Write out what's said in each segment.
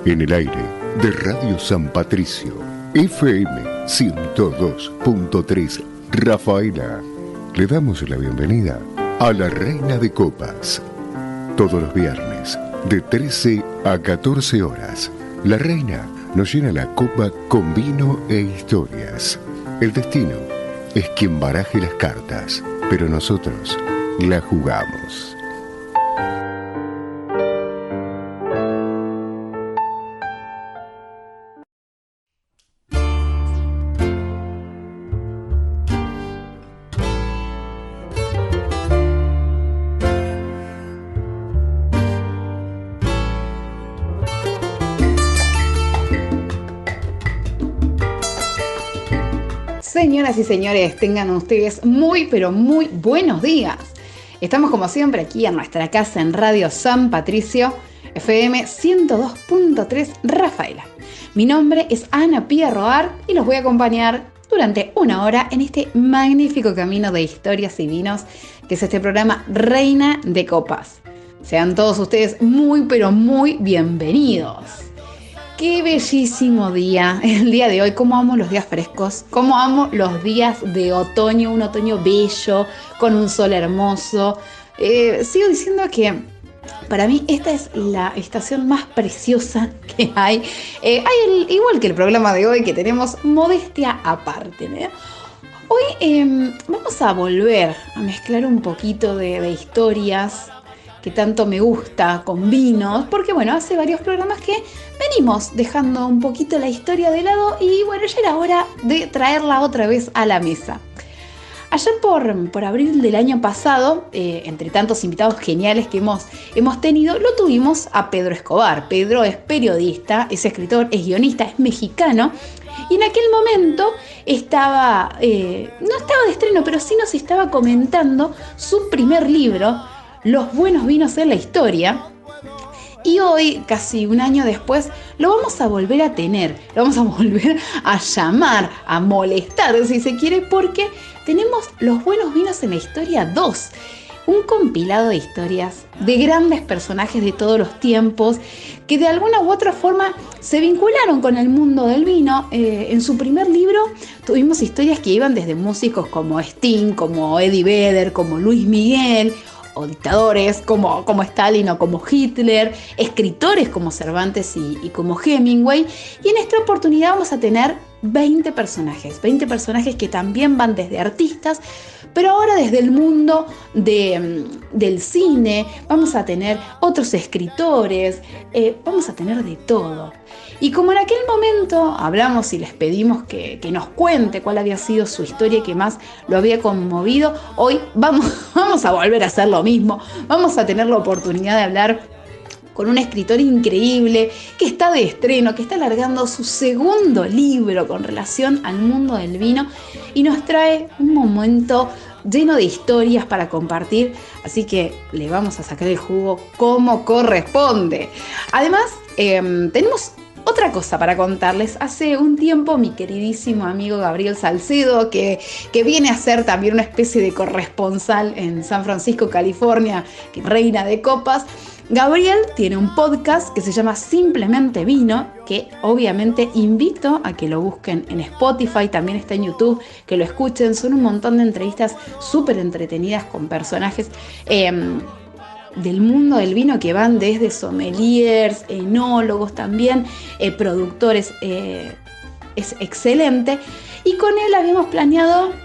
En el aire de Radio San Patricio, FM 102.3, Rafaela. Le damos la bienvenida a la Reina de Copas. Todos los viernes, de 13 a 14 horas, la Reina nos llena la copa con vino e historias. El destino es quien baraje las cartas, pero nosotros la jugamos. Señoras y señores, tengan ustedes muy, pero muy buenos días. Estamos como siempre aquí en nuestra casa en Radio San Patricio, FM 102.3, Rafaela. Mi nombre es Ana Pía Roar y los voy a acompañar durante una hora en este magnífico camino de historias y vinos que es este programa Reina de Copas. Sean todos ustedes muy, pero muy bienvenidos. Qué bellísimo día, el día de hoy. Cómo amo los días frescos, cómo amo los días de otoño, un otoño bello, con un sol hermoso. Sigo diciendo que para mí esta es la estación más preciosa que hay. Igual que el programa de hoy, que tenemos modestia aparte, ¿no? Hoy vamos a volver a mezclar un poquito de historias que tanto me gusta con vinos, porque bueno, hace varios programas que venimos dejando un poquito la historia de lado y bueno, ya era hora de traerla otra vez a la mesa. Allá por abril del año pasado, entre tantos invitados geniales que hemos tenido, lo tuvimos a Pedro Escobar. Pedro es periodista, es escritor, es guionista, es mexicano. Y en aquel momento no estaba de estreno, pero sí nos estaba comentando su primer libro, Los buenos vinos en la historia. Y hoy, casi un año después, lo vamos a volver a tener, lo vamos a volver a llamar, a molestar, si se quiere, porque tenemos Los buenos vinos en la historia 2, un compilado de historias de grandes personajes de todos los tiempos que de alguna u otra forma se vincularon con el mundo del vino. En su primer libro tuvimos historias que iban desde músicos como Sting, como Eddie Vedder, como Luis Miguel, o dictadores como Stalin o como Hitler, escritores como Cervantes y como Hemingway. Y en esta oportunidad vamos a tener 20 personajes que también van desde artistas, pero ahora desde el mundo del cine. Vamos a tener otros escritores, vamos a tener de todo. Y como en aquel momento hablamos y les pedimos que nos cuente cuál había sido su historia que más lo había conmovido, hoy vamos a volver a hacer lo mismo. Vamos a tener la oportunidad de hablar con un escritor increíble que está de estreno, que está largando su segundo libro con relación al mundo del vino y nos trae un momento lleno de historias para compartir, así que le vamos a sacar el jugo como corresponde. Además, tenemos otra cosa para contarles. Hace un tiempo mi queridísimo amigo Gabriel Salcedo, que viene a ser también una especie de corresponsal en San Francisco, California, Reina de Copas, Gabriel tiene un podcast que se llama Simplemente Vino, que obviamente invito a que lo busquen en Spotify, también está en YouTube, que lo escuchen. Son un montón de entrevistas súper entretenidas con personajes del mundo del vino que van desde sommeliers, enólogos también, productores. Es excelente. Y con él habíamos planeado...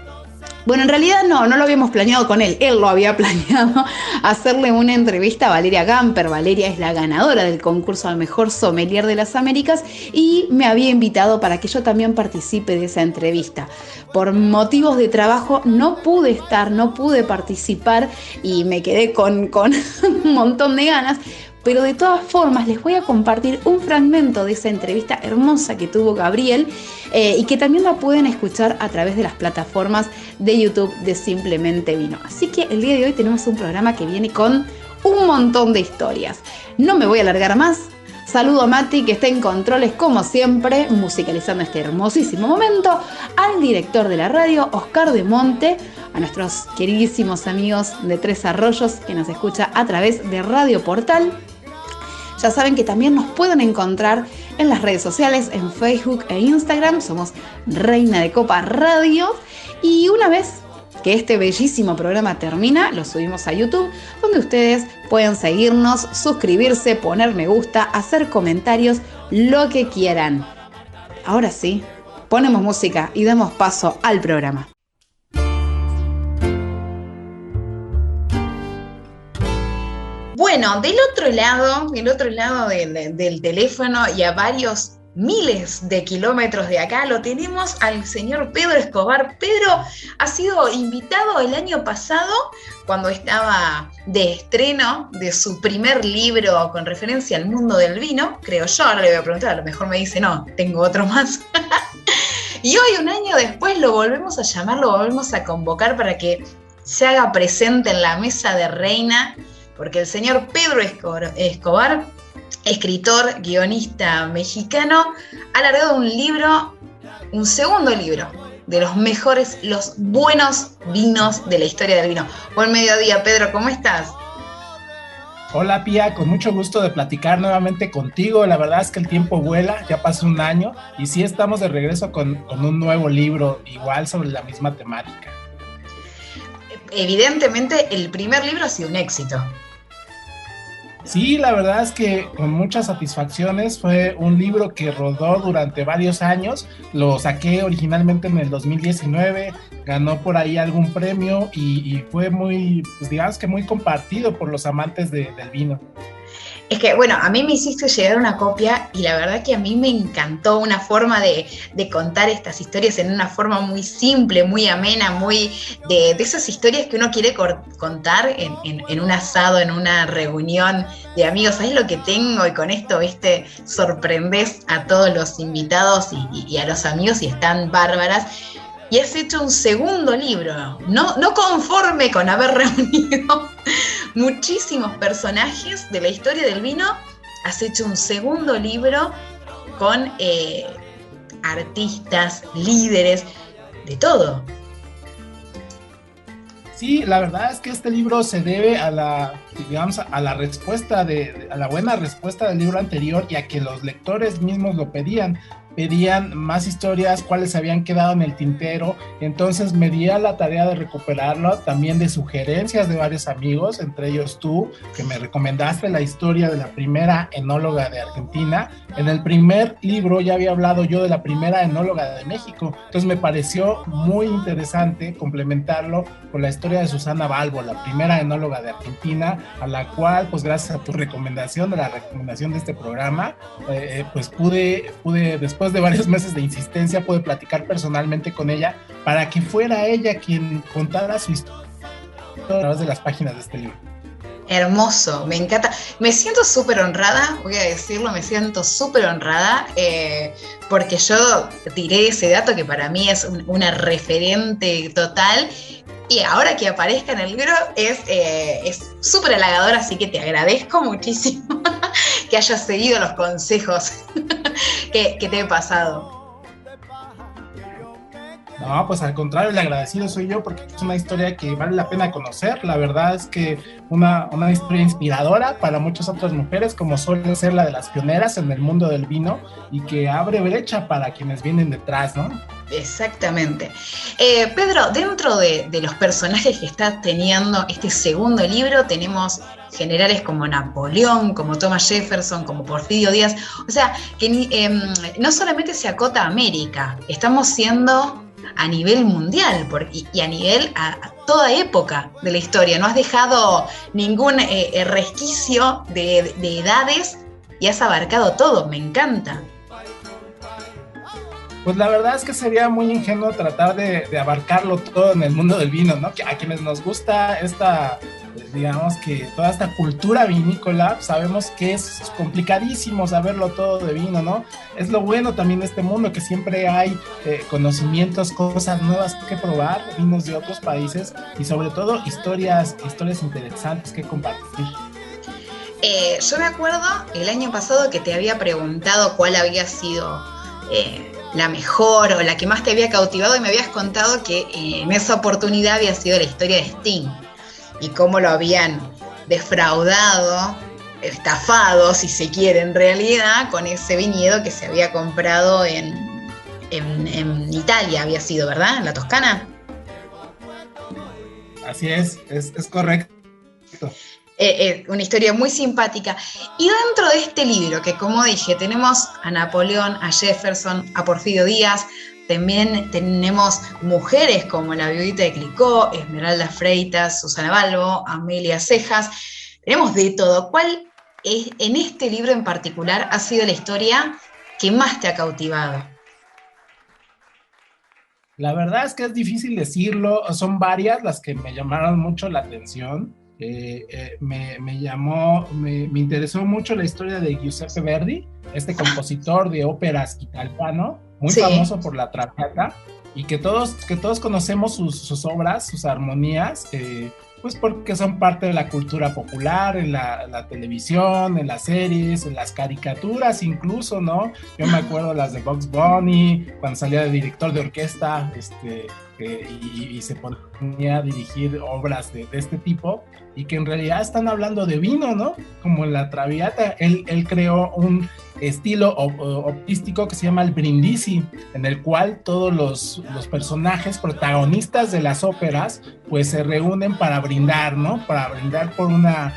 Bueno, en realidad no lo habíamos planeado con él lo había planeado hacerle una entrevista a Valeria Gamper. Valeria es la ganadora del concurso al mejor sommelier de las Américas y me había invitado para que yo también participe de esa entrevista. Por motivos de trabajo no pude participar y me quedé con un montón de ganas. Pero de todas formas les voy a compartir un fragmento de esa entrevista hermosa que tuvo Gabriel y que también la pueden escuchar a través de las plataformas de YouTube de Simplemente Vino. Así que el día de hoy tenemos un programa que viene con un montón de historias. No me voy a alargar más. Saludo a Mati, que está en controles como siempre, musicalizando este hermosísimo momento, al director de la radio, Oscar de Monte, a nuestros queridísimos amigos de Tres Arroyos que nos escucha a través de Radio Portal. Ya saben que también nos pueden encontrar en las redes sociales, en Facebook e Instagram. Somos Reina de Copa Radio. Y una vez que este bellísimo programa termina, lo subimos a YouTube, donde ustedes pueden seguirnos, suscribirse, poner me gusta, hacer comentarios, lo que quieran. Ahora sí, ponemos música y damos paso al programa. Bueno, del otro lado del teléfono y a varios miles de kilómetros de acá, lo tenemos al señor Pedro Escobar. Pedro ha sido invitado el año pasado, cuando estaba de estreno de su primer libro con referencia al mundo del vino, creo yo. Ahora le voy a preguntar, a lo mejor me dice, no, tengo otro más. Y hoy, un año después, lo volvemos a llamar, lo volvemos a convocar para que se haga presente en la mesa de Reina, porque el señor Pedro Escobar, escritor, guionista mexicano, ha largado un segundo libro de los mejores, los buenos vinos de la historia del vino. Buen mediodía, Pedro, ¿cómo estás? Hola, Pía, con mucho gusto de platicar nuevamente contigo. La verdad es que el tiempo vuela, ya pasó un año, y sí estamos de regreso con un nuevo libro, igual sobre la misma temática. Evidentemente, el primer libro ha sido un éxito. Sí, la verdad es que con muchas satisfacciones. Fue un libro que rodó durante varios años. Lo saqué originalmente en el 2019, ganó por ahí algún premio y fue muy, pues digamos que muy compartido por los amantes del vino. Es que, bueno, a mí me hiciste llegar una copia y la verdad que a mí me encantó una forma de contar estas historias en una forma muy simple, muy amena, muy de esas historias que uno quiere contar en un asado, en una reunión de amigos. ¿Sabes lo que tengo? Y con esto, viste, sorprendés a todos los invitados y a los amigos y están bárbaras. Y has hecho un segundo libro, no conforme con haber reunido muchísimos personajes de la historia del vino, has hecho un segundo libro con artistas, líderes, de todo. Sí, la verdad es que este libro se debe a la respuesta a la buena respuesta del libro anterior, y a que los lectores mismos lo pedían más historias, cuáles se habían quedado en el tintero. Entonces me di a la tarea de recuperarlo, también de sugerencias de varios amigos, entre ellos tú, que me recomendaste la historia de la primera enóloga de Argentina. En el primer libro ya había hablado yo de la primera enóloga de México, entonces me pareció muy interesante complementarlo con la historia de Susana Balbo, la primera enóloga de Argentina, a la cual, pues gracias a tu recomendación, de la recomendación de este programa, pues pude después de varios meses de insistencia, pude platicar personalmente con ella para que fuera ella quien contara su historia a través de las páginas de este libro. Hermoso, me encanta. Me siento súper honrada, voy a decirlo, me siento súper honrada, porque yo tiré ese dato que para mí es una referente total. Y ahora que aparezca en el libro es súper halagador, así que te agradezco muchísimo que hayas seguido los consejos que te he pasado. No, pues al contrario, el agradecido soy yo, porque es una historia que vale la pena conocer. La verdad es que una historia inspiradora para muchas otras mujeres, como suele ser la de las pioneras en el mundo del vino, y que abre brecha para quienes vienen detrás, ¿no? Exactamente. Pedro, dentro de los personajes que está teniendo este segundo libro, tenemos generales como Napoleón, como Thomas Jefferson, como Porfirio Díaz. O sea, que no solamente se acota a América, estamos siendo a nivel mundial y a nivel a toda época de la historia. No has dejado ningún resquicio de edades y has abarcado todo. Me encanta. Pues la verdad es que sería muy ingenuo tratar de abarcarlo todo en el mundo del vino, ¿no? Que a quienes nos gusta digamos que toda esta cultura vinícola, sabemos que es complicadísimo saberlo todo de vino, ¿no? Es lo bueno también de este mundo, que siempre hay conocimientos, cosas nuevas que probar, vinos de otros países, y sobre todo historias interesantes que compartir. Yo me acuerdo el año pasado que te había preguntado cuál había sido la mejor o la que más te había cautivado, y me habías contado que en esa oportunidad había sido la historia de Sting y cómo lo habían defraudado estafado, si se quiere, en realidad, con ese viñedo que se había comprado en Italia, había sido, ¿verdad? En la Toscana. Así es correcto. Una historia muy simpática. Y dentro de este libro, que como dije, tenemos a Napoleón, a Jefferson, a Porfirio Díaz, también tenemos mujeres como la viudita de Clicquot, Esmeralda Freitas, Susana Balbo, Amelia Cejas, tenemos de todo. ¿Cuál es, en este libro en particular, ha sido la historia que más te ha cautivado? La verdad es que es difícil decirlo, son varias las que me llamaron mucho la atención. Me interesó mucho la historia de Giuseppe Verdi, este compositor de óperas italiano, muy famoso por la Traviata, y que todos conocemos sus obras, sus armonías, pues porque son parte de la cultura popular, en la televisión, en las series, en las caricaturas incluso, ¿no? Yo me acuerdo las de Bugs Bunny, cuando salía de director de orquesta, y se ponía a dirigir obras de este tipo, y que en realidad están hablando de vino, ¿no? Como en la Traviata, él creó un estilo optístico que se llama el Brindisi, en el cual todos los personajes protagonistas de las óperas pues se reúnen para brindar, ¿no? Para brindar por una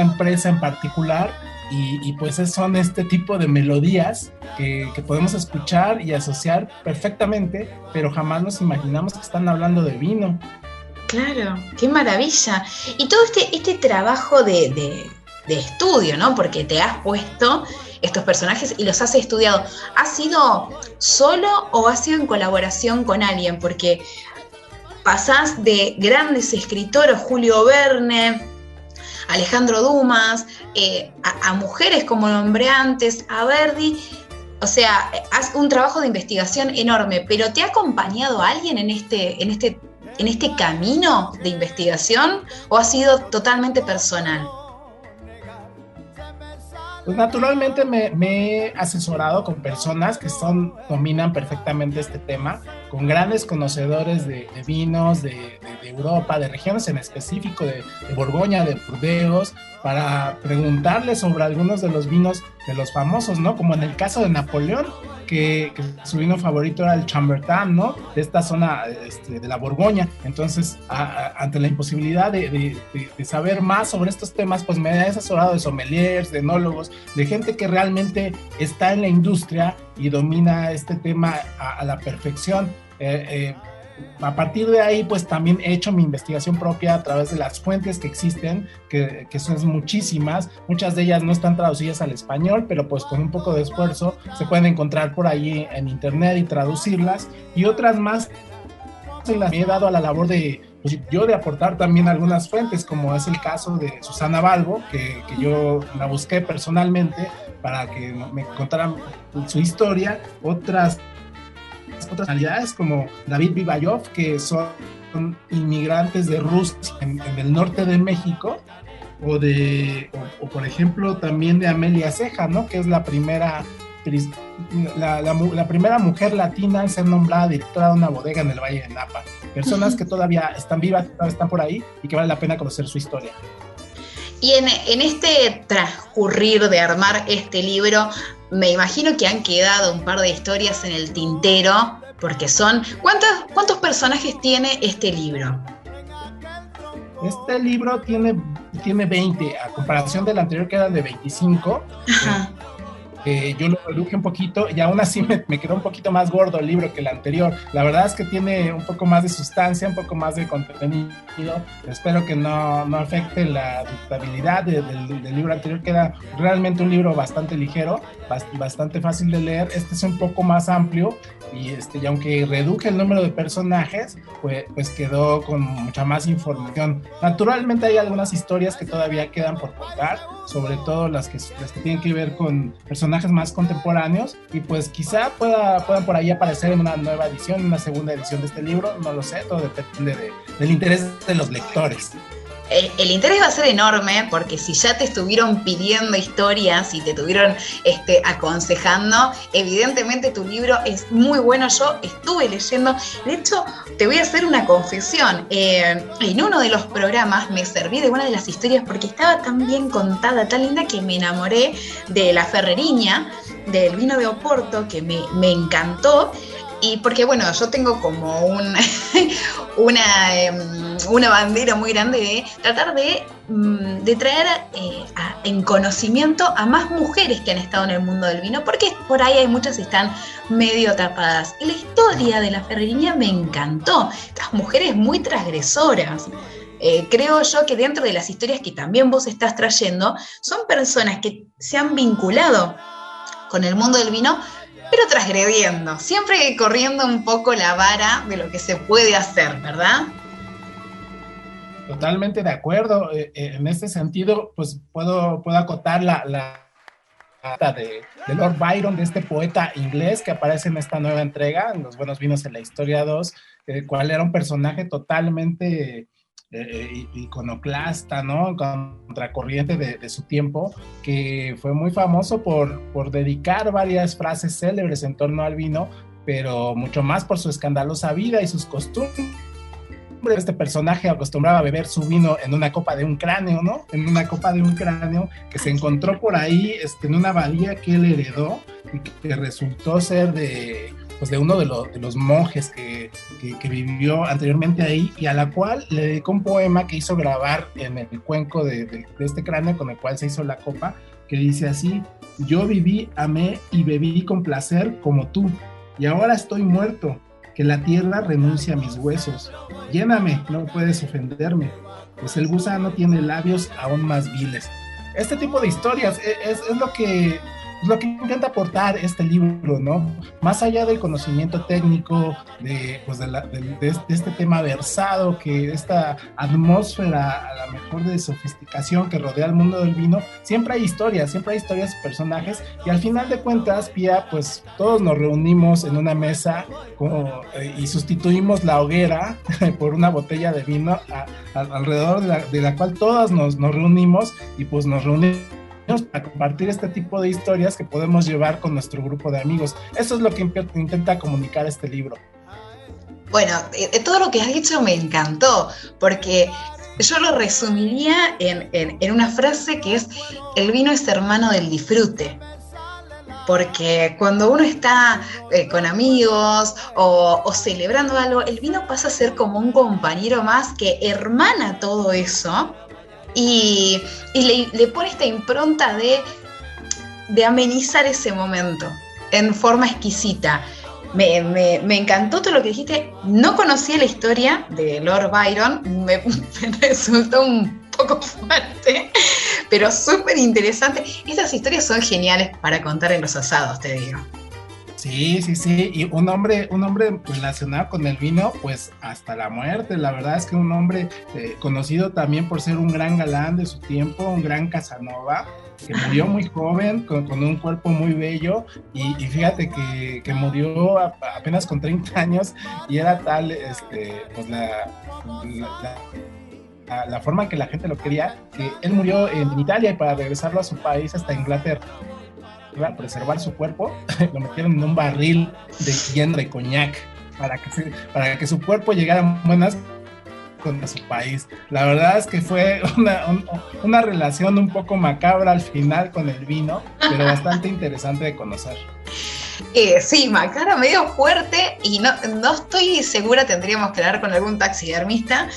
empresa en particular, y pues son este tipo de melodías que podemos escuchar y asociar perfectamente, pero jamás nos imaginamos que están hablando de vino. Claro, qué maravilla. Y todo este trabajo de estudio, ¿no? Porque te has puesto estos personajes y los has estudiado. ¿Ha sido solo o ha sido en colaboración con alguien? Porque pasás de grandes escritores, Julio Verne, Alejandro Dumas, a mujeres como nombré antes, a Verdi. O sea, haz un trabajo de investigación enorme, pero ¿te ha acompañado alguien en este camino de investigación o ha sido totalmente personal? Pues naturalmente me he asesorado con personas que dominan perfectamente este tema, con grandes conocedores de vinos de Europa, de regiones en específico, de Borgoña, de Burdeos, para preguntarles sobre algunos de los vinos de los famosos, ¿no? Como en el caso de Napoleón, que su vino favorito era el Chambertin, ¿no? De esta zona de la Borgoña. Entonces, ante la imposibilidad de saber más sobre estos temas, pues me he asesorado de sommeliers, de enólogos, de gente que realmente está en la industria y domina este tema a la perfección. A partir de ahí, pues también he hecho mi investigación propia a través de las fuentes que existen, que son muchísimas. Muchas de ellas no están traducidas al español, pero pues con un poco de esfuerzo se pueden encontrar por ahí en internet y traducirlas. Y otras más me he dado a la labor de aportar también algunas fuentes, como es el caso de Susana Balbo, que yo la busqué personalmente para que me contaran su historia. Otras realidades como David Vivayov, que son inmigrantes de Rusia en el norte de México, o por ejemplo también de Amelia Cejas, ¿no? Que es la primera mujer latina en ser nombrada directora de una bodega en el Valle de Napa. Personas que todavía están vivas, todavía están por ahí y que vale la pena conocer su historia. Y en este transcurrir de armar este libro, me imagino que han quedado un par de historias en el tintero, porque ¿cuántos personajes tiene este libro? Este libro tiene 20, a comparación del anterior que eran de 25. Ajá. Yo lo reduje un poquito y aún así me quedó un poquito más gordo el libro que el anterior. La verdad es que tiene un poco más de sustancia, un poco más de contenido. Espero que no afecte la dictabilidad del libro anterior, que era realmente un libro bastante ligero, bastante fácil de leer. Este es un poco más amplio y aunque reduje el número de personajes, pues quedó con mucha más información. Naturalmente hay algunas historias que todavía quedan por contar, sobre todo las que tienen que ver con personajes más contemporáneos, y pues quizá puedan por ahí aparecer en una nueva edición, una segunda edición de este libro, no lo sé, todo depende del interés de los lectores. el interés va a ser enorme, porque si ya te estuvieron pidiendo historias y te estuvieron aconsejando, evidentemente tu libro es muy bueno. Yo estuve leyendo, de hecho, te voy a hacer una confesión. En uno de los programas me serví de una de las historias porque estaba tan bien contada, tan linda, que me enamoré de la Ferreriña, del vino de Oporto, que me encantó. Y porque, bueno, yo tengo como una bandera muy grande de tratar de traer en conocimiento a más mujeres que han estado en el mundo del vino, porque por ahí hay muchas que están medio tapadas. Y la historia de la Ferreriña me encantó. Estas mujeres muy transgresoras. Creo yo que dentro de las historias que también vos estás trayendo, son personas que se han vinculado con el mundo del vino, pero transgrediendo, siempre corriendo un poco la vara de lo que se puede hacer, ¿verdad? Totalmente de acuerdo. En este sentido, pues puedo acotar la de Lord Byron, de este poeta inglés que aparece en esta nueva entrega, en Los Buenos Vinos en la Historia 2, el cual era un personaje totalmente iconoclasta, ¿no? Contracorriente de su tiempo, que fue muy famoso por dedicar varias frases célebres en torno al vino, pero mucho más por su escandalosa vida y sus costumbres. Este personaje acostumbraba a beber su vino en una copa de un cráneo, ¿no? En una copa de un cráneo que se encontró por ahí en una abadía que él heredó y que resultó ser de uno de los monjes que vivió anteriormente ahí, y a la cual le dedicó un poema que hizo grabar en el cuenco de este cráneo con el cual se hizo la copa, que dice así: yo viví, amé y bebí con placer como tú, y ahora estoy muerto, que la tierra renuncia a mis huesos. Lléname, no puedes ofenderme, pues el gusano tiene labios aún más viles. Este tipo de historias es lo que intenta aportar este libro, ¿no? Más allá del conocimiento técnico, de este tema versado, que esta atmósfera, a lo mejor de sofisticación que rodea el mundo del vino, siempre hay historias, personajes, y al final de cuentas, Pía, pues todos nos reunimos en una mesa y sustituimos la hoguera por una botella de vino alrededor de la cual todas nos reunimos, y pues nos reunimos para compartir este tipo de historias que podemos llevar con nuestro grupo de amigos. Eso es lo que intenta comunicar este libro. Bueno, todo lo que has dicho me encantó, porque yo lo resumiría en una frase que es: el vino es hermano del disfrute. Porque cuando uno está con amigos o celebrando algo, el vino pasa a ser como un compañero más que hermana todo eso, y le pone esta impronta de amenizar ese momento en forma exquisita. Me encantó todo lo que dijiste. No conocía la historia de Lord Byron, me resultó un poco fuerte, pero súper interesante. Estas historias son geniales para contar en los asados, te digo. Sí, y un hombre relacionado con el vino, pues hasta la muerte. La verdad es que un hombre conocido también por ser un gran galán de su tiempo, un gran Casanova, que murió muy joven, con un cuerpo muy bello, y fíjate que murió apenas con 30 años, y era tal pues la forma en que la gente lo quería, que él murió en Italia, y para regresarlo a su país, hasta Inglaterra, a preservar su cuerpo, lo metieron en un barril lleno de coñac para que su cuerpo llegara en buenas con su país. La verdad es que fue una relación un poco macabra al final con el vino, pero bastante interesante de conocer. Sí, macabra, medio fuerte, y no estoy segura, tendríamos que hablar con algún taxidermista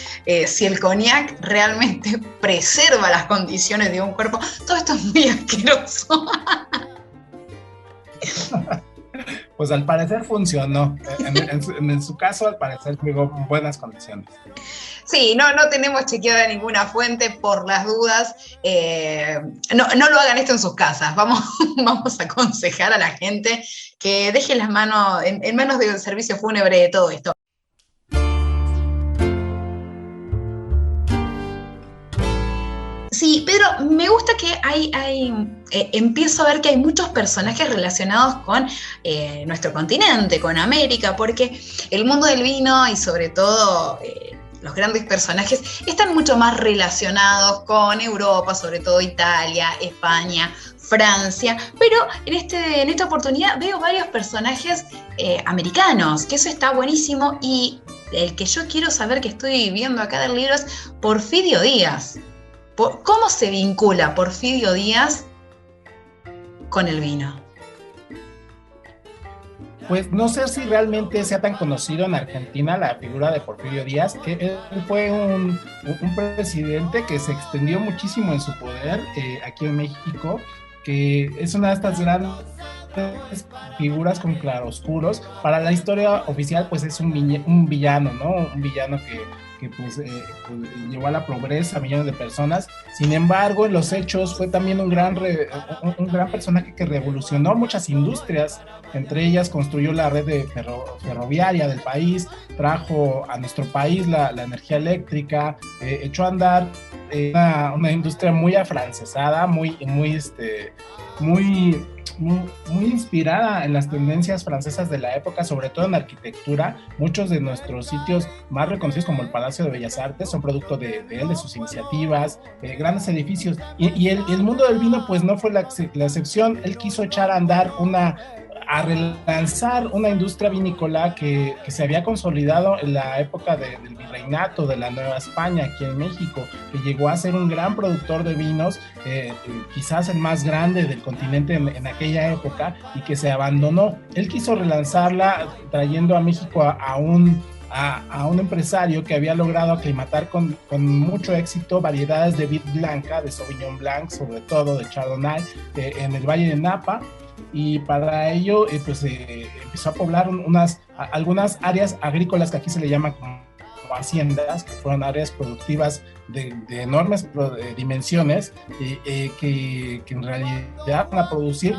si el coñac realmente preserva las condiciones de un cuerpo. Todo esto es muy asqueroso. Pues al parecer funcionó. En su caso, al parecer llegó en buenas condiciones. Sí, no tenemos chequeada ninguna fuente por las dudas. No lo hagan esto en sus casas. Vamos a aconsejar a la gente que deje las manos en manos del servicio fúnebre de todo esto. Sí, pero me gusta que empiezo a ver que hay muchos personajes relacionados con nuestro continente, con América, porque el mundo del vino y sobre todo los grandes personajes están mucho más relacionados con Europa, sobre todo Italia, España, Francia, pero en esta oportunidad veo varios personajes americanos, que eso está buenísimo, y el que yo quiero saber, que estoy viendo acá del libro, es Porfirio Díaz. ¿Cómo se vincula Porfirio Díaz con el vino? Pues no sé si realmente sea tan conocido en Argentina la figura de Porfirio Díaz. Él fue un presidente que se extendió muchísimo en su poder aquí en México, que es una de estas grandes figuras con claroscuros. Para la historia oficial, pues es un villano, ¿no? Un villano que pues llevó a la pobreza a millones de personas. Sin embargo, en los hechos fue también un gran personaje que revolucionó muchas industrias. Entre ellas construyó la red ferroviaria del país, trajo a nuestro país la energía eléctrica, echó a andar una industria muy afrancesada, muy inspirada en las tendencias francesas de la época, sobre todo en arquitectura. Muchos de nuestros sitios más reconocidos, como el Palacio de Bellas Artes, son producto de él, de sus iniciativas, grandes edificios. Y el mundo del vino pues no fue la excepción. Él quiso echar a andar a relanzar una industria vinícola que se había consolidado en la época del virreinato de la Nueva España aquí en México, que llegó a ser un gran productor de vinos, quizás el más grande del continente en aquella época, y que se abandonó. Él quiso relanzarla trayendo a México a un empresario que había logrado aclimatar con mucho éxito variedades de vid blanca, de Sauvignon Blanc, sobre todo de Chardonnay, en el Valle de Napa. Y para ello empezó a poblar algunas áreas agrícolas que aquí se le llaman como haciendas, que fueron áreas productivas de enormes dimensiones, que en realidad van a producir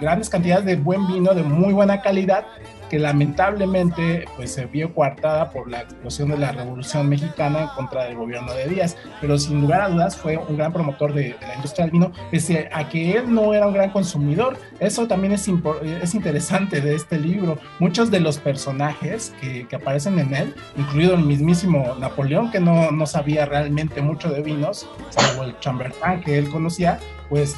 grandes cantidades de buen vino de muy buena calidad, que lamentablemente pues se vio coartada por la explosión de la Revolución Mexicana en contra del gobierno de Díaz. Pero sin lugar a dudas fue un gran promotor de la industria del vino, pese a que él no era un gran consumidor. Eso también es interesante de este libro. Muchos de los personajes que aparecen en él, incluido el mismísimo Napoleón, que no sabía realmente mucho de vinos, salvo el Chambertin que él conocía, pues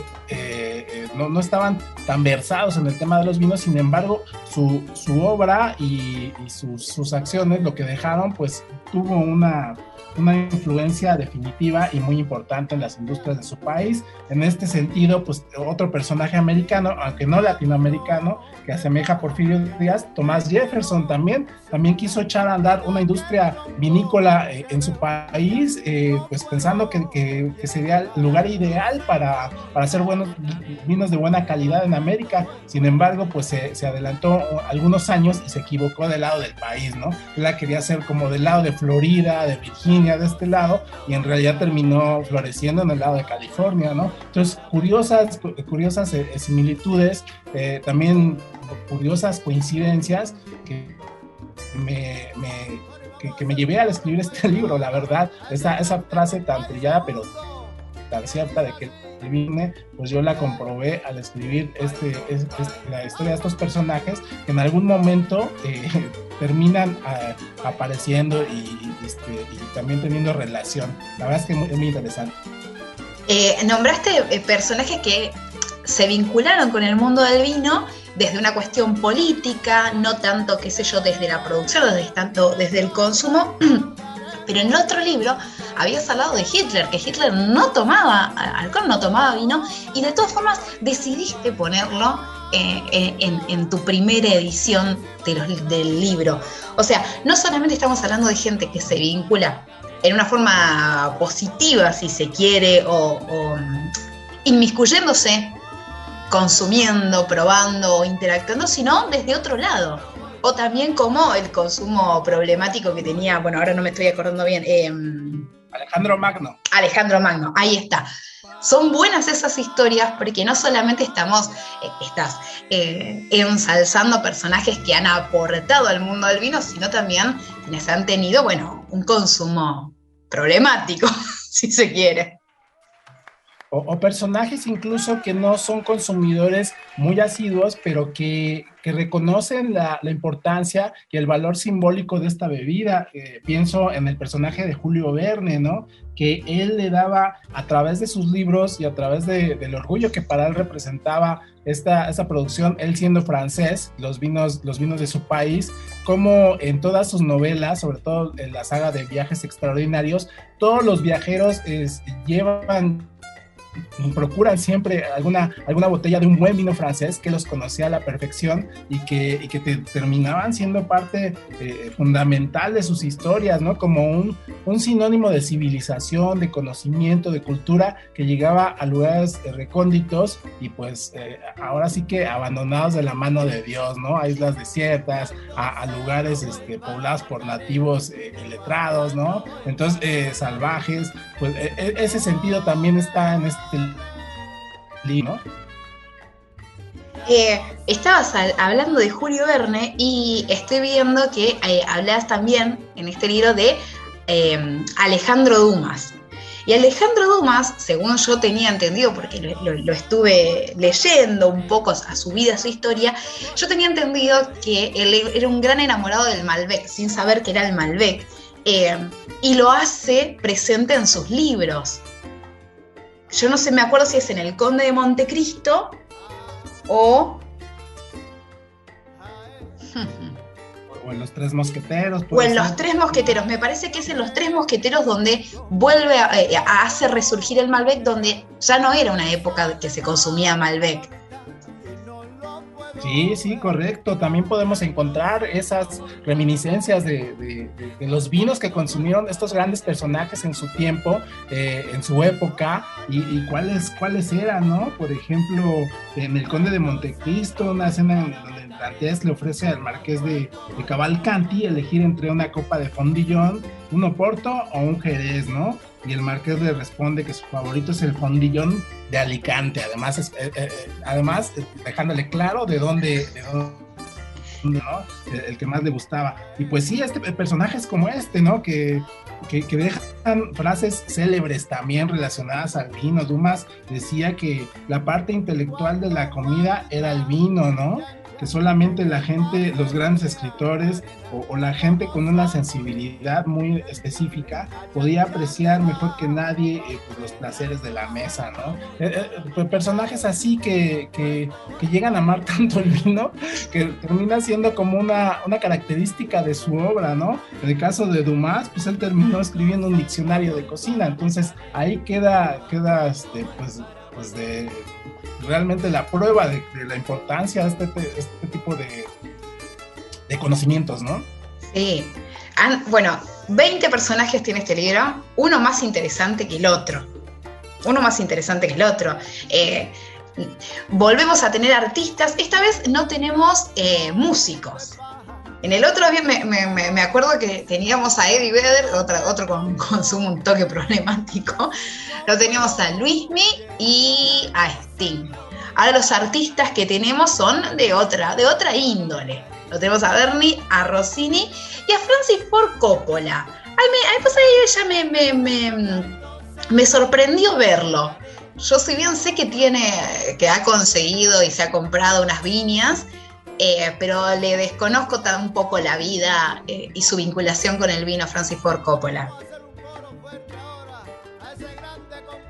no estaban tan versados en el tema de los vinos. Sin embargo, su obra y sus acciones, lo que dejaron, pues tuvo una influencia definitiva y muy importante en las industrias de su país. En este sentido, pues otro personaje americano, aunque no latinoamericano, que asemeja a Porfirio Díaz, Thomas Jefferson también quiso echar a andar una industria vinícola en su país, pues pensando que sería el lugar ideal para hacer buenos vinos de buena calidad en América. Sin embargo, pues se adelantó algunos años y se equivocó del lado del país, ¿no? Él la quería hacer como del lado de Florida, de Virginia, de este lado, y en realidad terminó floreciendo en el lado de California, ¿no? Entonces, curiosas similitudes, también curiosas coincidencias que me llevé al escribir este libro, la verdad. Esa frase tan trillada pero tan cierta de que el vine, pues yo la comprobé al escribir la historia de estos personajes, que en algún momento terminan apareciendo y también teniendo relación. La verdad es que es muy interesante. Nombraste personajes que se vincularon con el mundo del vino desde una cuestión política, no tanto, qué sé yo, desde la producción, desde el consumo. Pero en el otro libro habías hablado de Hitler, que Hitler no tomaba alcohol, no tomaba vino, y de todas formas decidiste ponerlo en tu primera edición del libro. O sea, no solamente estamos hablando de gente que se vincula en una forma positiva, si se quiere, o inmiscuyéndose, consumiendo, probando o interactuando, sino desde otro lado. O también como el consumo problemático que tenía, bueno, ahora no me estoy acordando bien. Alejandro Magno, ahí está. Son buenas esas historias porque no solamente estás ensalzando personajes que han aportado al mundo del vino, sino también quienes han tenido, bueno, un consumo problemático, si se quiere. o personajes incluso que no son consumidores muy asiduos, pero que reconocen la importancia y el valor simbólico de esta bebida. Pienso en el personaje de Julio Verne, ¿no? Que él le daba, a través de sus libros y a través del orgullo que para él representaba esta producción, él siendo francés, los vinos de su país, como en todas sus novelas, sobre todo en la saga de Viajes Extraordinarios, todos los viajeros procuran siempre alguna botella de un buen vino francés que los conocía a la perfección y que terminaban siendo parte fundamental de sus historias, ¿no? Como un sinónimo de civilización, de conocimiento, de cultura que llegaba a lugares recónditos y pues ahora sí que abandonados de la mano de Dios, ¿no? A islas desiertas, a lugares poblados por nativos iletrados, ¿no? Entonces, salvajes, pues ese sentido también está en este libro, ¿no? Estabas hablando de Julio Verne y estoy viendo que hablas también en este libro de Alejandro Dumas. Y Alejandro Dumas, según yo tenía entendido, porque lo estuve leyendo un poco a su vida, a su historia, yo tenía entendido que él era un gran enamorado del Malbec, sin saber que era el Malbec, y lo hace presente en sus libros. Yo no sé, me acuerdo si es en El Conde de Montecristo o en Los Tres Mosqueteros. O en Los Tres Mosqueteros. Me parece que es en Los Tres Mosqueteros donde vuelve a hacer resurgir el Malbec, donde ya no era una época que se consumía Malbec. Sí, correcto. También podemos encontrar esas reminiscencias de los vinos que consumieron estos grandes personajes en su tiempo, en su época, y cuáles eran, ¿no? Por ejemplo, en El Conde de Montecristo, una escena donde Dantes le ofrece al marqués de Cavalcanti elegir entre una copa de Fondillón, un Oporto o un Jerez, ¿no? Y el marqués le responde que su favorito es el Fondillón de Alicante, además dejándole claro de dónde, ¿no? El que más le gustaba. Y pues sí, personajes como ¿no? Que dejan frases célebres también relacionadas al vino. Dumas decía que la parte intelectual de la comida era el vino, ¿no? Que solamente la gente, los grandes escritores o la gente con una sensibilidad muy específica podía apreciar mejor que nadie pues los placeres de la mesa, ¿no? Personajes así que llegan a amar tanto el vino que termina siendo como una característica de su obra, ¿no? En el caso de Dumas, pues él terminó escribiendo un diccionario de cocina, entonces ahí queda pues de realmente la prueba de la importancia de este tipo de conocimientos, ¿no? Sí. Bueno, 20 personajes tiene este libro, uno más interesante que el otro. Volvemos a tener artistas, esta vez no tenemos músicos. En el otro me acuerdo que teníamos a Eddie Vedder, otro con consumo un toque problemático. Lo teníamos a Luismi y a Sting. Ahora los artistas que tenemos son de otra índole. Lo tenemos a Bernie, a Rossini y a Francis Ford Coppola. Pues ahí ella me sorprendió verlo. Yo si bien sé que ha conseguido y se ha comprado unas viñas, pero le desconozco un poco la vida y su vinculación con el vino Francis Ford Coppola.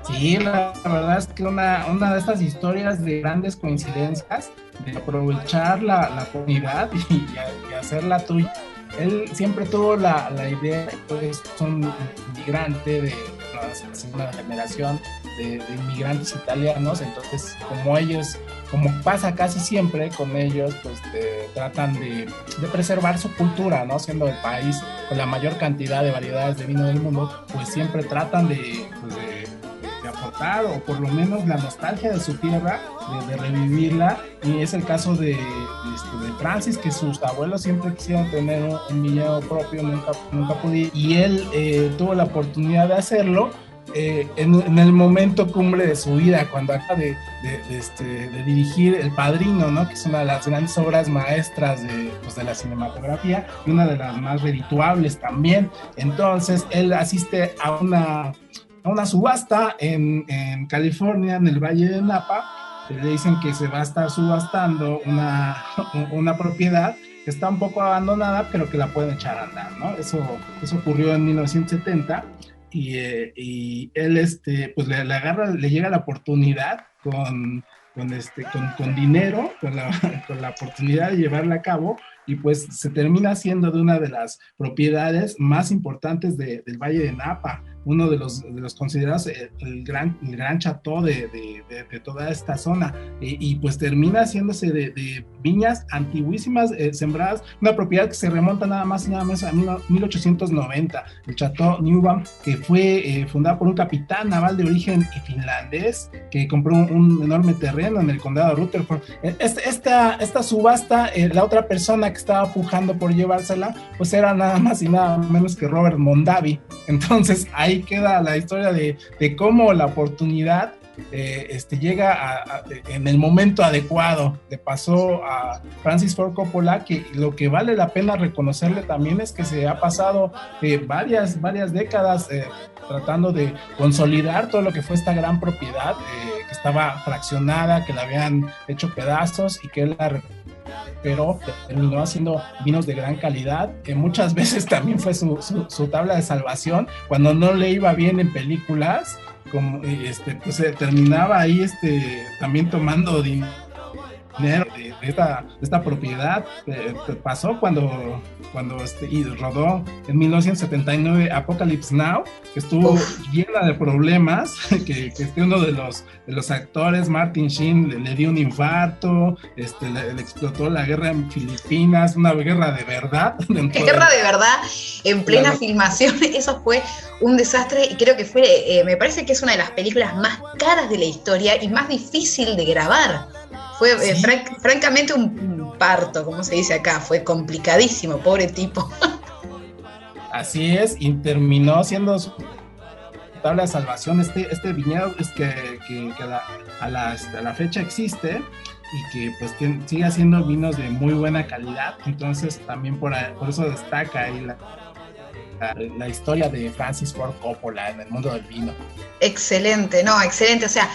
Sí, la verdad es que una de estas historias de grandes coincidencias, de aprovechar la oportunidad y hacerla tuya. Él siempre tuvo la idea, pues, es un inmigrante de la segunda generación de inmigrantes italianos, entonces como pasa casi siempre con ellos, pues tratan de preservar su cultura, ¿no? Siendo el país con la mayor cantidad de variedades de vino del mundo, pues siempre tratan de aportar, o por lo menos la nostalgia de su tierra, de revivirla, y es el caso de Francis, que sus abuelos siempre quisieron tener un viñedo propio, nunca pudieron, y él tuvo la oportunidad de hacerlo en el momento cumbre de su vida, cuando acaba de dirigir El Padrino, ¿no? Que es una de las grandes obras maestras de la cinematografía y una de las más redituables también. Entonces él asiste a una subasta en California, en el Valle de Napa. Le dicen que se va a estar subastando una propiedad que está un poco abandonada, pero que la pueden echar a andar, ¿no? Eso ocurrió en 1970 y él pues le llega la oportunidad con dinero, con la oportunidad de llevarla a cabo, y pues se termina siendo de una de las propiedades más importantes del Valle de Napa, uno de los considerados el gran chateau de toda esta zona, y pues termina haciéndose de viñas antiguísimas sembradas, una propiedad que se remonta nada más y nada menos a 1890, el Chateau Newham, que fue fundado por un capitán naval de origen finlandés que compró un enorme terreno en el condado de Rutherford. Esta subasta, la otra persona que estaba pujando por llevársela, pues era nada más y nada menos que Robert Mondavi. Entonces ahí queda la historia de cómo la oportunidad llega en el momento adecuado. Le pasó a Francis Ford Coppola, que lo que vale la pena reconocerle también es que se ha pasado varias décadas tratando de consolidar todo lo que fue esta gran propiedad, que estaba fraccionada, que la habían hecho pedazos, y que él pero terminó haciendo vinos de gran calidad, que muchas veces también fue su tabla de salvación cuando no le iba bien en películas, como pues terminaba ahí también tomando dinero de esta propiedad. Pasó cuando y rodó en 1979 Apocalypse Now, que estuvo llena de problemas, que uno de los actores, Martin Sheen, le dio un infarto, le explotó la guerra en Filipinas, una guerra de verdad. Guerra de verdad, en plena filmación. Eso fue un desastre, y creo que me parece que es una de las películas más caras de la historia y más difícil de grabar. Fue ¿sí? Francamente un parto, como se dice acá, fue complicadísimo, pobre tipo. Así es, y terminó siendo su tabla de salvación. Este viñedo es que a la fecha existe, y que pues sigue haciendo vinos de muy buena calidad. Entonces también por eso destaca ahí la historia de Francis Ford Coppola en el mundo del vino. Excelente, excelente. O sea,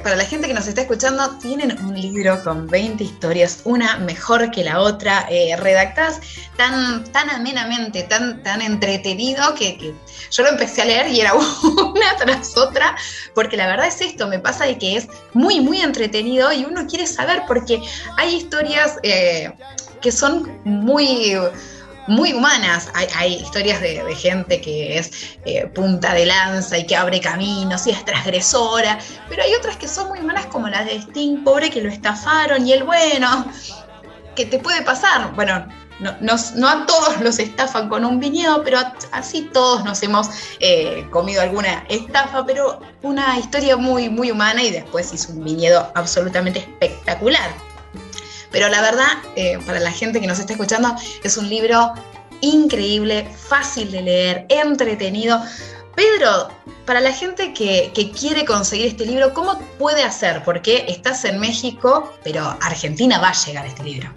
para la gente que nos está escuchando, tienen un libro con 20 historias, una mejor que la otra, redactadas tan amenamente, tan entretenido, que yo lo empecé a leer y era una tras otra, porque la verdad es esto, me pasa de que es muy, muy entretenido y uno quiere saber, porque hay historias que son muy humanas. Hay historias de gente que es punta de lanza y que abre caminos y es transgresora, pero hay otras que son muy humanas, como la de Sting, pobre, que lo estafaron, y el bueno, que te puede pasar. Bueno, no a todos los estafan con un viñedo, pero así todos nos hemos comido alguna estafa, pero una historia muy, muy humana, y después hizo un viñedo absolutamente espectacular. Pero la verdad, para la gente que nos está escuchando, es un libro increíble, fácil de leer, entretenido. Pedro, para la gente que quiere conseguir este libro, ¿cómo puede hacer? Porque estás en México, pero a Argentina va a llegar este libro.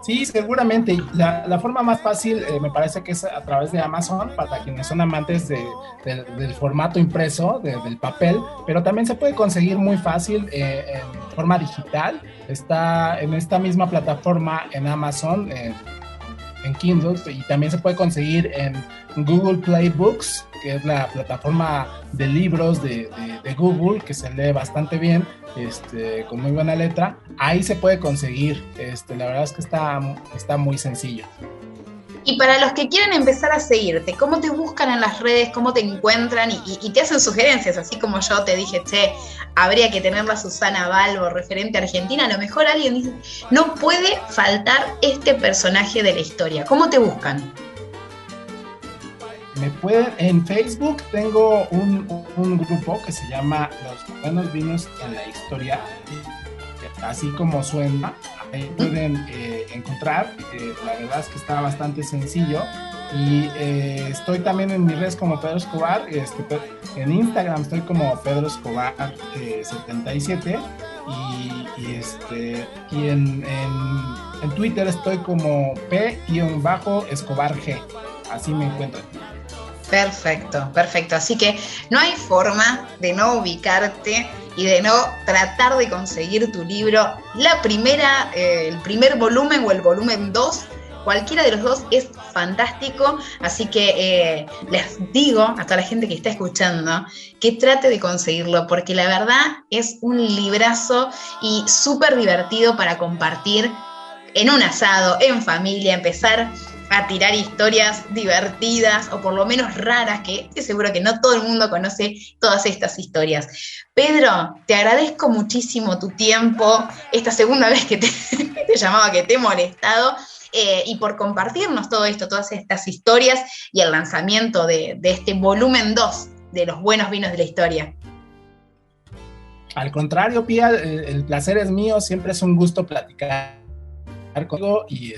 Sí, seguramente. La forma más fácil me parece que es a través de Amazon, para quienes son amantes del formato impreso, del papel, pero también se puede conseguir muy fácil en forma digital. Está en esta misma plataforma en Amazon, en Kindle, y también se puede conseguir en Google Play Books, que es la plataforma de libros de Google, que se lee bastante bien, con muy buena letra. Ahí se puede conseguir, la verdad es que está muy sencillo. Y para los que quieren empezar a seguirte, ¿cómo te buscan en las redes? ¿Cómo te encuentran? Y te hacen sugerencias, así como yo te dije, habría que tenerla a Susana Balbo, referente argentina. A lo mejor alguien dice, no puede faltar este personaje de la historia. ¿Cómo te buscan? En Facebook tengo un grupo que se llama Los Buenos Vinos en la Historia, así como suena. Ahí pueden encontrar, la verdad es que está bastante sencillo, y estoy también en mis redes como Pedro Escobar. En Instagram estoy como Pedro Escobar 77, y en Twitter estoy como P-Escobar G, así me encuentran. Perfecto, perfecto. Así que no hay forma de no ubicarte y de no tratar de conseguir tu libro. El primer volumen o el volumen 2, cualquiera de los dos es fantástico. Así que les digo a toda la gente que está escuchando que trate de conseguirlo, porque la verdad es un librazo y súper divertido para compartir en un asado, en familia, empezar a tirar historias divertidas o por lo menos raras, que estoy seguro que no todo el mundo conoce todas estas historias. Pedro, te agradezco muchísimo tu tiempo, esta segunda vez que te llamaba, que te he molestado, y por compartirnos todo esto, todas estas historias y el lanzamiento de este volumen 2 de los buenos vinos de la historia. Al contrario, Pía, el placer es mío, siempre es un gusto platicar contigo y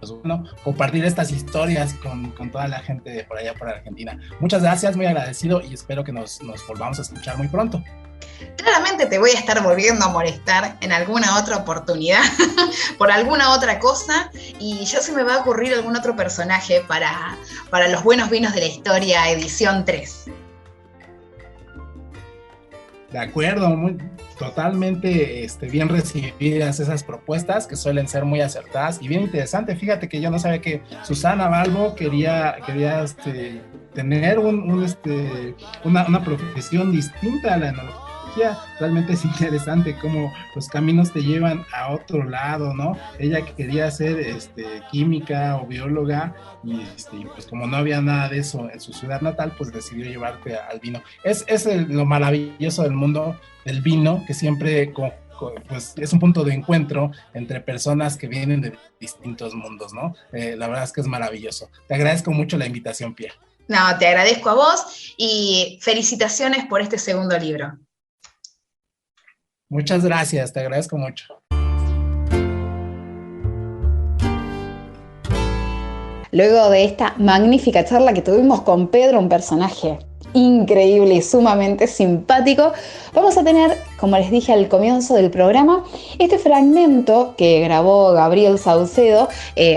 pues bueno, compartir estas historias con toda la gente de por allá por Argentina. Muchas gracias, muy agradecido y espero que nos volvamos a escuchar muy pronto. Claramente te voy a estar volviendo a molestar en alguna otra oportunidad por alguna otra cosa, y ya se me va a ocurrir algún otro personaje para los buenos vinos de la historia edición 3. De acuerdo, totalmente bien recibidas esas propuestas, que suelen ser muy acertadas y bien interesante. Fíjate que yo no sabía que Susana Balbo quería tener una profesión distinta a la enología. Realmente es interesante cómo los caminos te llevan a otro lado, ¿no? Ella quería ser química o bióloga y pues como no había nada de eso en su ciudad natal, pues decidió llevarte al vino. Es lo maravilloso del mundo del vino, que siempre pues es un punto de encuentro entre personas que vienen de distintos mundos, ¿no? La verdad es que es maravilloso. Te agradezco mucho la invitación, Pia. No, te agradezco a vos y felicitaciones por este segundo libro. Muchas gracias, te agradezco mucho. Luego de esta magnífica charla que tuvimos con Pedro, un personaje increíble y sumamente simpático, vamos a tener, como les dije al comienzo del programa, este fragmento que grabó Gabriel Saucedo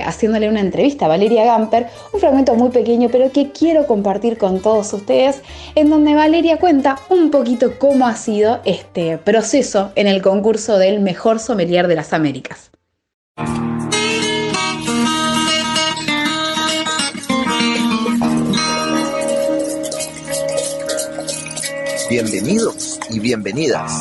haciéndole una entrevista a Valeria Gamper, un fragmento muy pequeño pero que quiero compartir con todos ustedes, en donde Valeria cuenta un poquito cómo ha sido este proceso en el concurso del mejor sommelier de las Américas. Bienvenidos y bienvenidas.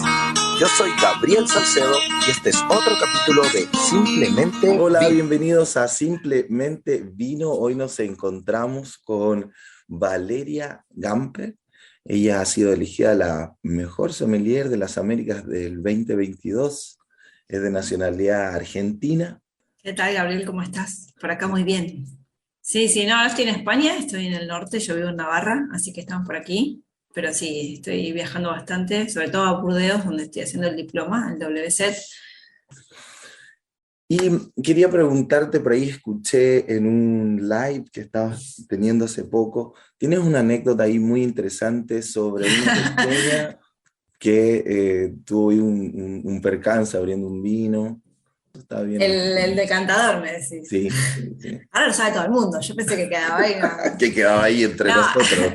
Yo soy Gabriel Salcedo y este es otro capítulo de Simplemente Hola, Vino. bienvenidos a Simplemente Vino. Hoy nos encontramos con Valeria Gamper. Ella ha sido elegida la mejor sommelier de las Américas del 2022. Es de nacionalidad argentina. ¿Qué tal, Gabriel? ¿Cómo estás? Por acá muy bien. Sí, no, ahora estoy en España, estoy en el norte, yo vivo en Navarra, así que estamos por aquí. Pero sí, estoy viajando bastante, sobre todo a Burdeos, donde estoy haciendo el diploma, el WSET. Y quería preguntarte, por ahí escuché en un live que estabas teniendo hace poco, tienes una anécdota ahí muy interesante sobre una pequeña que tuvo un percance abriendo un vino. Estaba bien. El decantador, me decís. Sí. Ahora lo sabe todo el mundo, yo pensé que quedaba ahí. ¿No? Que quedaba ahí entre nosotros.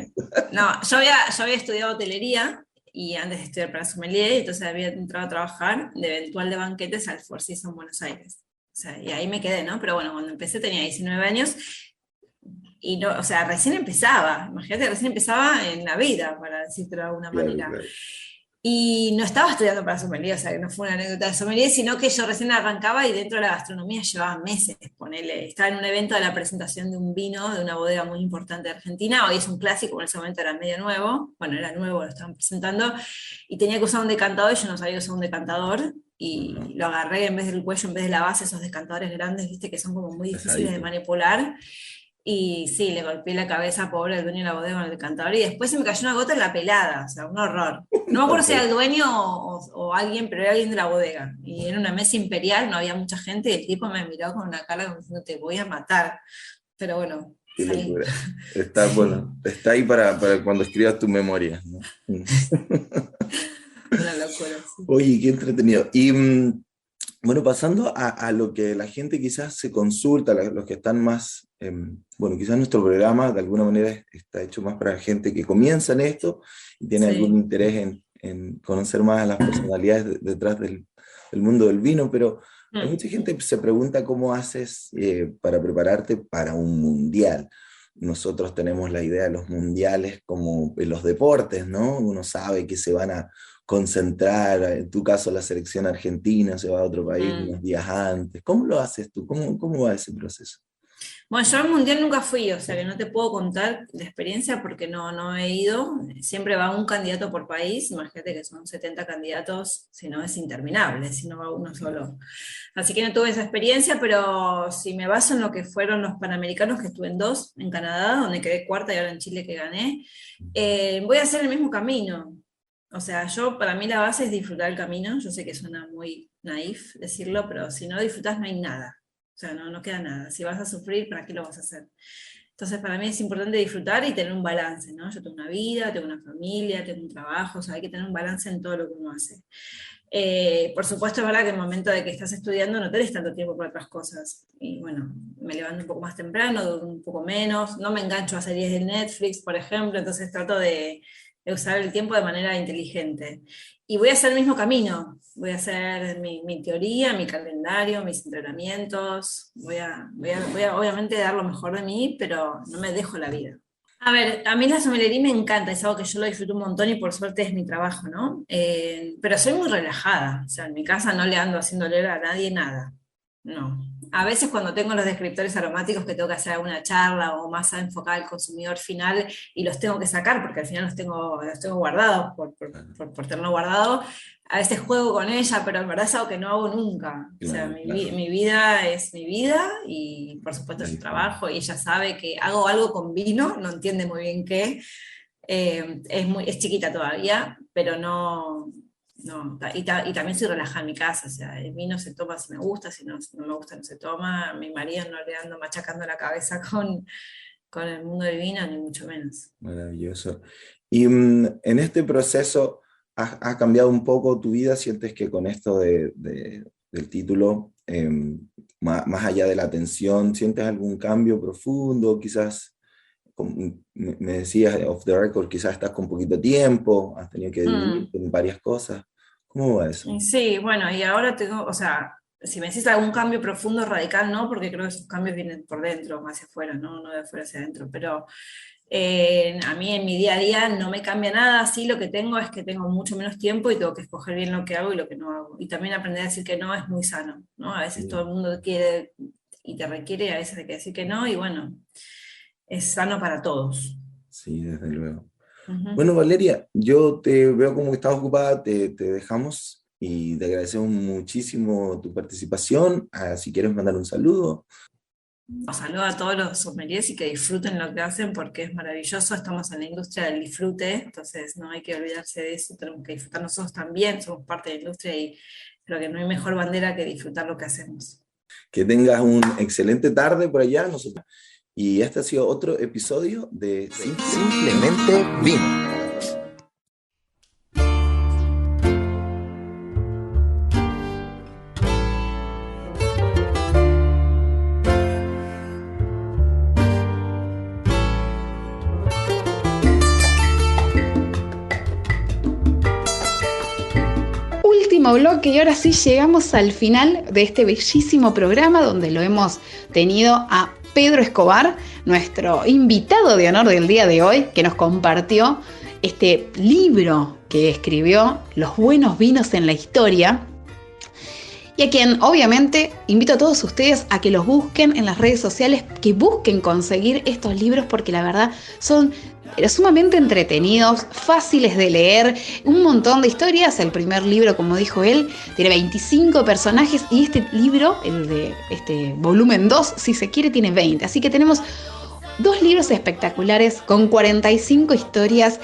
No, yo había estudiado hotelería y antes de estudiar para sommelier, entonces había entrado a trabajar de eventual de banquetes al Four Seasons Buenos Aires. O sea, y ahí me quedé, ¿no? Pero bueno, cuando empecé tenía 19 años y no, o sea, recién empezaba, imagínate, recién empezaba en la vida, para decirlo de alguna manera. Claro. Y no estaba estudiando para sommelier, o sea, que no fue una anécdota de sommelier, sino que yo recién arrancaba y dentro de la gastronomía llevaba meses, ponele. Estaba en un evento de la presentación de un vino de una bodega muy importante de Argentina, hoy es un clásico, en ese momento era medio nuevo, bueno, era nuevo, lo estaban presentando, y tenía que usar un decantador, y yo no sabía usar un decantador, y lo agarré en vez del cuello, en vez de la base, esos decantadores grandes, viste, que son como muy difíciles de manipular. Y sí, le golpeé la cabeza, pobre, al dueño de la bodega con el decantador, y después se me cayó una gota en la pelada, o sea, un horror. No me acuerdo si era el dueño o alguien, pero era alguien de la bodega. Y era una mesa imperial, no había mucha gente, y el tipo me miró con una cara como diciendo, te voy a matar. Pero bueno, salí. Está ahí para cuando escribas tu memoria, ¿no? Una locura, sí. Oye, qué entretenido. Y bueno, pasando a lo que la gente quizás se consulta, los que están más bueno, quizás nuestro programa de alguna manera está hecho más para gente que comienza en esto y tiene algún interés en conocer más a las personalidades detrás del mundo del vino, pero hay mucha gente que se pregunta cómo haces para prepararte para un mundial. Nosotros tenemos la idea de los mundiales como en los deportes, ¿no? Uno sabe que se van a concentrar, en tu caso la selección argentina se va a otro país unos días antes. ¿Cómo lo haces tú? ¿Cómo va ese proceso? Bueno, yo al mundial nunca fui, o sea que no te puedo contar la experiencia porque no he ido. Siempre va un candidato por país, imagínate que son 70 candidatos, si no es interminable, si no va uno solo. Así que no tuve esa experiencia, pero si me baso en lo que fueron los Panamericanos, que estuve en 2, en Canadá, donde quedé cuarta, y ahora en Chile que gané, voy a hacer el mismo camino. O sea, para mí la base es disfrutar el camino. Yo sé que suena muy naif decirlo, pero si no disfrutas no hay nada. O sea, no queda nada. Si vas a sufrir, ¿para qué lo vas a hacer? Entonces, para mí es importante disfrutar y tener un balance, ¿no? Yo tengo una vida, tengo una familia, tengo un trabajo, o sea, hay que tener un balance en todo lo que uno hace. Por supuesto, es verdad que en el momento de que estás estudiando no tenés tanto tiempo para otras cosas. Y bueno, me levanto un poco más temprano, duermo un poco menos, no me engancho a series de Netflix, por ejemplo, entonces trato de usar el tiempo de manera inteligente. Y voy a hacer el mismo camino, voy a hacer mi teoría, mi calendario, mis entrenamientos, voy a obviamente dar lo mejor de mí, pero no me dejo la vida. A ver, a mí la sommelería me encanta, es algo que yo lo disfruto un montón y por suerte es mi trabajo, ¿no? Pero soy muy relajada, o sea, en mi casa no le ando haciendo leer a nadie nada, no. A veces cuando tengo los descriptores aromáticos que tengo que hacer alguna charla o más enfocada al consumidor final y los tengo que sacar porque al final los tengo guardados por tenerlo guardado, a veces juego con ella, pero en verdad es algo que no hago nunca. O sea, mi vida es mi vida y por supuesto es su trabajo y ella sabe que hago algo con vino, no entiende muy bien qué, es chiquita todavía, pero no, y también soy relajada en mi casa, o sea, el vino se toma si me gusta, si no me gusta no se toma, a mi marido no le ando machacando la cabeza con el mundo del vino, ni mucho menos. Maravilloso. Y en este proceso, ¿ha cambiado un poco tu vida? ¿Sientes que con esto del título, más allá de la atención, sientes algún cambio profundo? Quizás, me decías off the record, quizás estás con poquito tiempo, has tenido que dividirte en varias cosas. ¿Cómo va eso? Sí, bueno, y ahora tengo, o sea, si me decís algún cambio profundo, radical, no, porque creo que esos cambios vienen por dentro, hacia afuera, no de afuera hacia adentro, pero a mí en mi día a día no me cambia nada, sí lo que tengo es que tengo mucho menos tiempo y tengo que escoger bien lo que hago y lo que no hago, y también aprender a decir que no es muy sano, ¿no? A veces todo el mundo quiere y te requiere, y a veces hay que decir que no, y bueno, es sano para todos. Sí, desde luego. Bueno, Valeria, yo te veo como que estás ocupada, te dejamos y te agradecemos muchísimo tu participación. Si quieres mandar un saludo. Saludo a todos los sommeliers y que disfruten lo que hacen porque es maravilloso, estamos en la industria del disfrute, entonces no hay que olvidarse de eso, tenemos que disfrutar nosotros también, somos parte de la industria y creo que no hay mejor bandera que disfrutar lo que hacemos. Que tengas una excelente tarde por allá, nosotros. Y este ha sido otro episodio de Simplemente Vino. Último bloque y ahora sí llegamos al final de este bellísimo programa donde lo hemos tenido a Pedro Escobar, nuestro invitado de honor del día de hoy, que nos compartió este libro que escribió, Los buenos vinos en la historia, y a quien obviamente invito a todos ustedes a que los busquen en las redes sociales, que busquen conseguir estos libros porque la verdad son sumamente entretenidos, fáciles de leer, un montón de historias. El primer libro, como dijo él, tiene 25 personajes y este libro, el de este volumen 2, si se quiere, tiene 20. Así que tenemos 2 libros espectaculares con 45 historias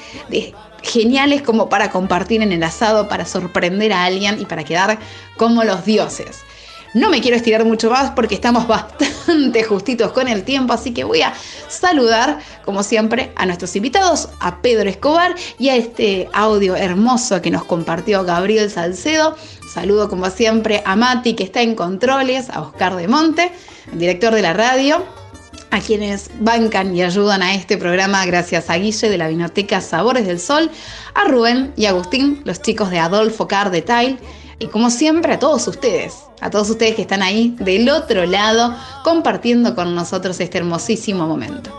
geniales como para compartir en el asado, para sorprender a alguien y para quedar como los dioses. No me quiero estirar mucho más porque estamos bastante justitos con el tiempo, así que voy a saludar, como siempre, a nuestros invitados, a Pedro Escobar y a este audio hermoso que nos compartió Gabriel Salcedo. Saludo, como siempre, a Mati, que está en controles, a Oscar de Monte, el director de la radio, a quienes bancan y ayudan a este programa, gracias a Guille de la Vinoteca Sabores del Sol, a Rubén y Agustín, los chicos de Adolfo Car Detail, y como siempre a todos ustedes que están ahí del otro lado compartiendo con nosotros este hermosísimo momento.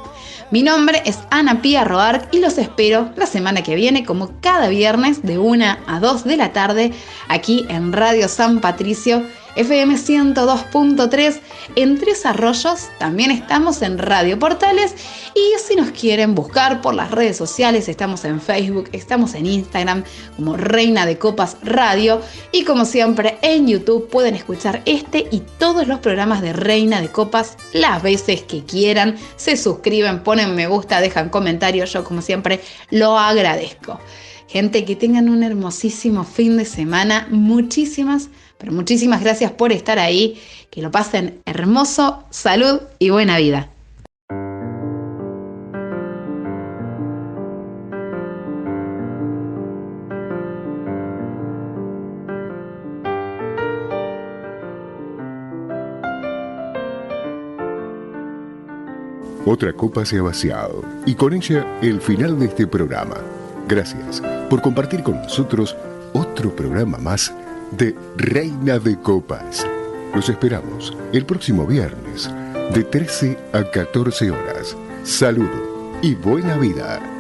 Mi nombre es Ana Pía Roark y los espero la semana que viene, como cada viernes de 1 a 2 de la tarde, aquí en Radio San Patricio, FM 102.3 en Tres Arroyos. También estamos en Radio Portales, y si nos quieren buscar por las redes sociales, estamos en Facebook, estamos en Instagram como Reina de Copas Radio, y como siempre en YouTube pueden escuchar este y todos los programas de Reina de Copas las veces que quieran. Se suscriben, ponen me gusta, dejan comentarios, yo como siempre lo agradezco. Gente, que tengan un hermosísimo fin de semana. Muchísimas gracias por estar ahí. Que lo pasen hermoso. Salud y buena vida. Otra copa se ha vaciado y con ella el final de este programa. Gracias por compartir con nosotros otro programa más de Reina de Copas. Los esperamos el próximo viernes de 13 a 14 horas. Salud y buena vida.